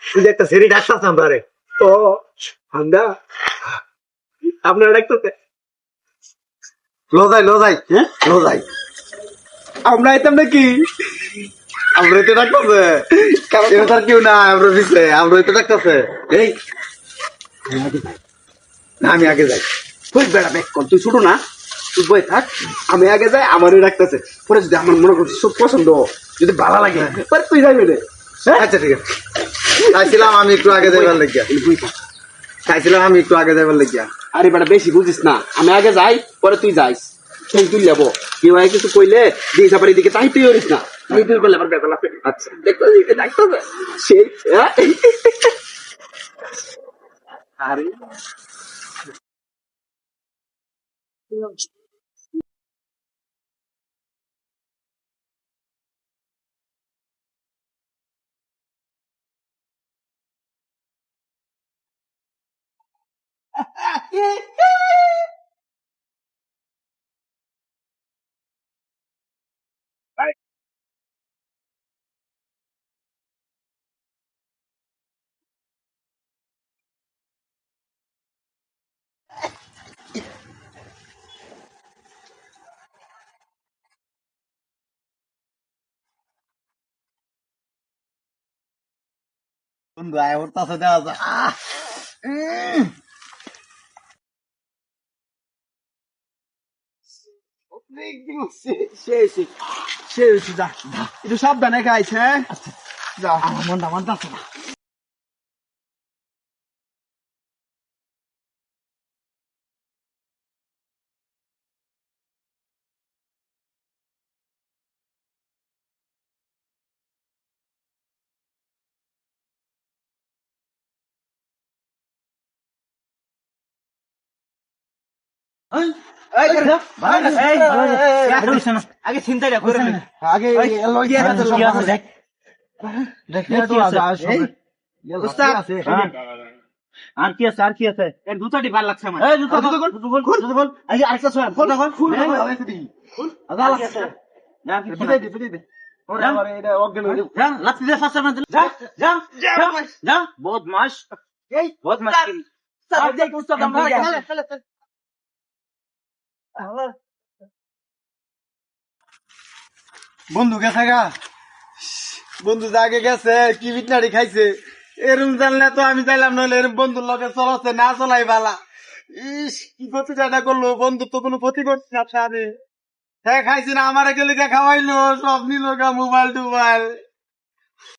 তুই একটা সেরি ডাক্তার আমরা রে ও আমরা আপনার ডাক্তার লো যাই হ্যাঁ লো যাই আমরা আইতাম নাকি আমরা তো ডাক্তারছে এটা তার কেউ না আমরা দিচ্ছে আমরা তো ডাক্তারছে এই আমি আগে যাই তুই বেড়া ব্যাক কর তুই ছোট না তুই বই থাক আমি আগে যাই আমারই ডাক্তারছে পরে যদি আমার মনে করছিস সব পছন্দ যদি ভালো লাগে পরে তুই যাবি রে আচ্ছা ঠিক আছে চাইছিলাম আমি একটু আগে যাইবার লাগিয়া চাইছিলাম আমি একটু আগে যাইবার লাগিয়া আরে বেটা বেশি বুঝিস না আমি আগে যাই পরে তুই যাইস সেই তুই যাবো কেউ আগে কিছু কইলে দিয়ে সাপারি দিকে চাই তুই করিস না তুই তুই করলে আমার বেতন লাগবে আচ্ছা দেখতে ডাক্তার সেই আরে বন্ধু আয় ওর কাছে দেওয়া যায় একটু সাবধানে খাইছ হ্যাঁ যা আমার মনটা মানতেছে না আগে চিন্তাটা করে আগে আর কি আছে আর কি আছে এর দুটাটি ভাল লাগছে আমার এই দুটো খোল আগে আরেকটা ছয় খোল খোল আদা লাগছে না কি দিতে দে ওরে আরে এটা অজ্ঞান হয়ে যা লাত্তি দে ফাঁসা না যা যা যা বদমাশ এই বদমাশ স্যার যাই উস্তাদ আমরা চলে বন্ধু গেছে গা বন্ধু জাগে গেছে কি বিটনারি খাইছে এরম জানলে তো আমি চাইলাম নইলে এরম বন্ধুর লগে চলাচ্ছে না চলাই বালা ইস কি করতে চাটা করলো বন্ধু তো কোনো ক্ষতি করছি না সারে হ্যাঁ খাইছি না আমার গেলে খাওয়াইলো সব নিল গা মোবাইল টোবাইল